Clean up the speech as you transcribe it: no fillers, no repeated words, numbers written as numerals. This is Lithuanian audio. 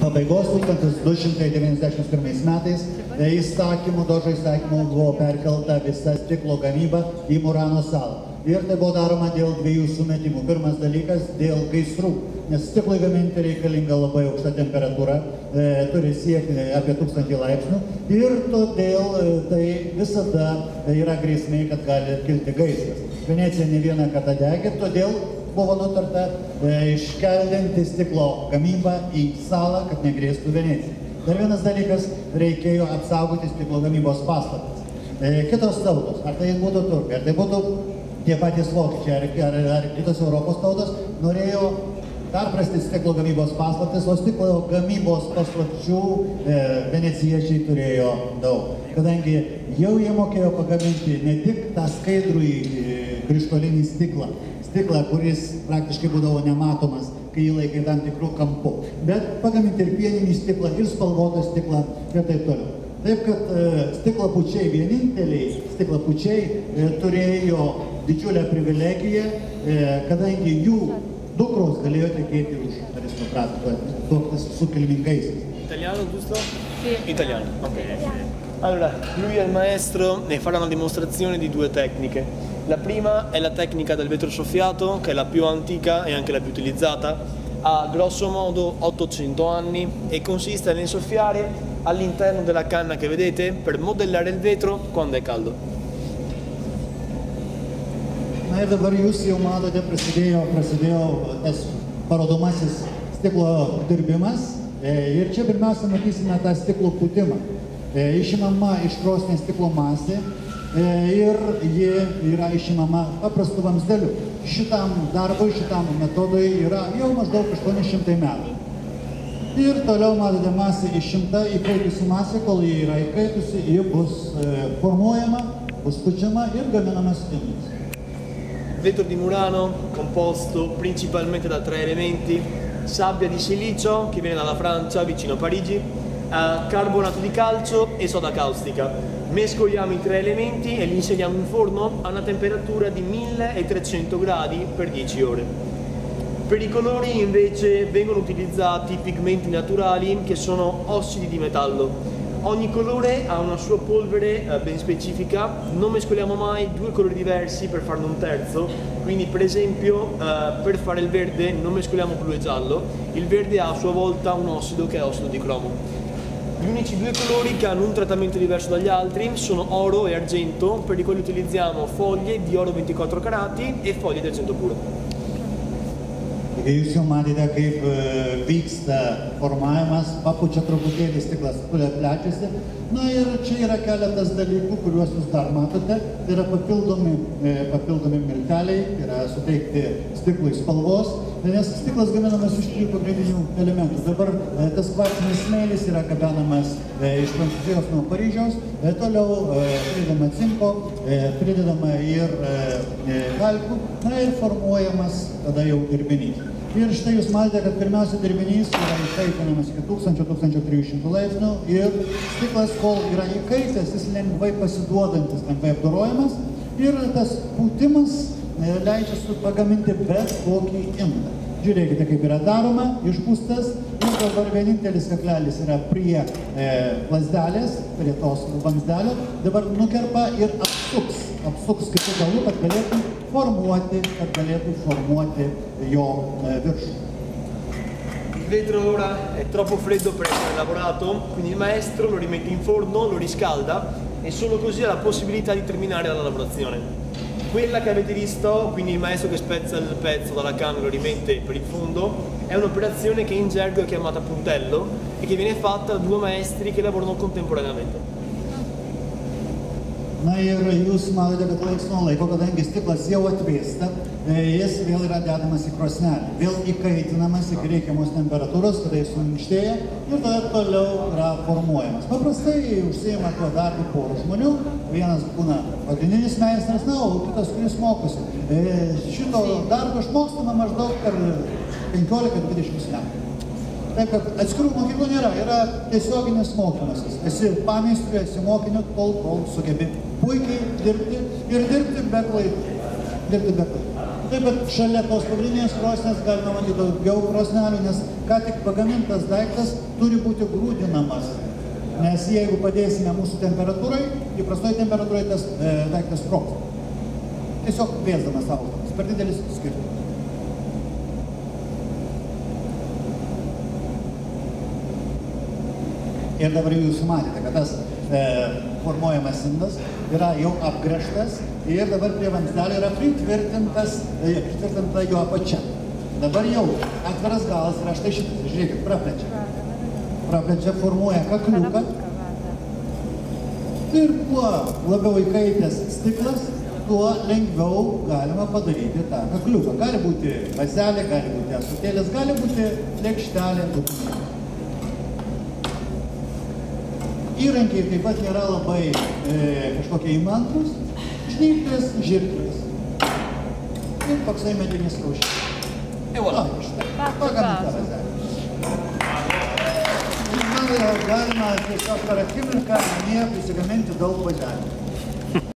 pabaigos 1291 metais dožo įstatymu buvo perkelta visa stiklo gamyba į Murano salą. Ir tai buvo daroma dėl dviejų sumetimų. Pirmas dalykas dėl gaisrų, nes stiklui gaminti reikalinga labai aukšta temperatūra, turi siekti apie 1000 laipsnių ir todėl tai visada yra grėsmė, kad gali kilti gaisras. Venecija ne vieną kartą degė, todėl buvo nutarta iškeldinti stiklo gamybą į salą, kad negrėstų Venecijai. Dar vienas dalykas, reikėjo apsaugoti stiklo gamybos pastatus. Kitos tautos, ar tai būtų turkai, ar tai būtų tie patys vokiečiai, ar kitos Europos tautos, norėjo perprasti stiklo gamybos paslaptis, o stiklo gamybos paslapčių venecijiečiai turėjo daug. Kadangi jau jie mokėjo pagaminti ne tik tą skaidrųjį krištolinį stiklą, kuris praktiškai būdavo nematomas, kai jį laikė tam tikrų kampų, bet pagaminti ir pieninį stiklą, ir spalvotą stiklą ir taip toliau. Taip, kad stiklapučiai, vieninteliai stiklapučiai turėjo didžiulę privilegiją, kadangi jų dukros galėjo tekėti už aristokratų, tuoktis su kilmingaisiais. Italiano, giusto? Sì. Italiano, ok. Allora, lui è il maestro e farà una dimostrazione di due tecniche. La prima è la tecnica del vetro soffiato, che è la più antica e anche la più utilizzata. Ha grosso modo 800 anni e consiste nel soffiare all'interno della canna che vedete per modellare il vetro quando è caldo. Na ir dabar jūs jau matote, prasidėjo tas parodomasis stiklo dirbimas ir čia pirmiausia matysime tą stiklo pūtimą. Išimama iš krosnies stiklo masė ir ji yra išimama paprastu vamzdeliu. Šitam darbui, šitam metodui yra jau maždaug 800 metų. Ir toliau matote masė išimta, įkaitusi masė, kol ji yra įkaitusi, ji bus formuojama, bus pučiama ir gaminamas indus. Vetro di Murano composto principalmente da 3 elementi: sabbia di silicio che viene dalla Francia, vicino a Parigi, carbonato di calcio e soda caustica. Mescoliamo i 3 elementi e li inseriamo in forno a una temperatura di 1300 gradi per 10 ore. Per i colori invece vengono utilizzati pigmenti naturali che sono ossidi di metallo. Ogni colore ha una sua polvere ben specifica, non mescoliamo mai 2 colori diversi per farne un terzo, quindi per esempio per fare il verde non mescoliamo blu e giallo, il verde ha a sua volta un ossido che è ossido di cromo. Gli unici 2 colori che hanno un trattamento diverso dagli altri sono oro e argento, per i quali utilizziamo foglie di oro 24 carati e foglie di argento puro. Jūs jau matėte, kaip vyksta formavimas, papučia truputėlį stiklas, plečiasi. Na ir čia yra keletas dalykų, kuriuos jūs dar matote. Tai yra papildomi milteliai, tai yra suteikti stiklui spalvos, nes stiklas gaminamas iš 3 pagrindinių elementų. Dabar tas kvarcinis smėlis yra gabenamas iš Prancūzijos nuo Paryžiaus, toliau pridedama cinko, pridedama ir kalkių, na ir formuojamas tada jau dirbinys. Ir štai jūs matėte, kad pirmiausia dirbinys yra įkaitinamas iki 1000–1300 laipsnių ir stiklas, kol yra įkaitęs, jis lengvai pasiduodantis, lengvai apdorojamas ir tas pūtimas leidžia pagaminti bet kokį indą. Žiūrėkite, kaip yra daroma, išpūstas ir dabar vienintelis kaklelis yra prie lazdelės, prie tos vamzdelio, dabar nukerpa ir apsuks kitų galų, kad galėtų formuoti jo viršų. Il vetro ora è troppo freddo per essere lavorato, quindi il maestro lo rimette in forno, lo riscalda e solo così ha la possibilità di terminare la lavorazione. Quella che avete visto, quindi il maestro che spezza il pezzo dalla canna e lo rimette per il fondo, è un'operazione che in gergo è chiamata puntello e che viene fatta da 2 maestri che lavorano contemporaneamente. Na ir jūs matote, kad laiks nuo laiko, kadangi stiklas jau atvėsta, jis vėl yra dedamas į krosnelę, vėl įkaitinamas iki reikiamos temperatūros, kada jis suminkštėja ir tada toliau yra formuojamas. Paprastai užsiima tuo darbu porų žmonių, vienas būna pagrindinis meistras, na, o kitas, kuris mokosi. Šito darbo išmokstama maždaug per 15–20 metų. Taip, kad atskirų mokyklų nėra, yra tiesioginis mokymasis. Esi pameistriu, esi mokiniu, kol sugebi puikiai dirbti ir dirbti be klaidų. Taip, bet šalia tos pagrindinės krosnės galima matyti daugiau krosnelių, nes ką tik pagamintas daiktas turi būti grūdinamas. Nes jeigu padėsime mūsų temperatūrai, įprastoj temperatūrai tas daiktas sprogs. Tiesiog vėsdamas audamas. Per didelis skirtumas. Ir dabar jūs matėte, kad tas formuojamas indas yra jau apgręžtas ir dabar prie vamzdelio yra pritvirtinta jo apačia. Dabar jau atviras galas yra štai šitas, žiūrėkit, praplečia. Praplečia, formuoja kakliuką. Ir kuo labiau įkaitęs stiklas, tuo lengviau galima padaryti tą kakliuką. Gali būti vazelė, gali būti ąsotėlis, gali būti lėkštelė. Įrankiai taip pat nėra labai kažkokie įmantrus, žnyplės, žirklės. Ir toksai medinis kaušis. E voilà. Pagaminta vazelė. Galima tiesiog per akimirką namie prisigaminti daug vazelių.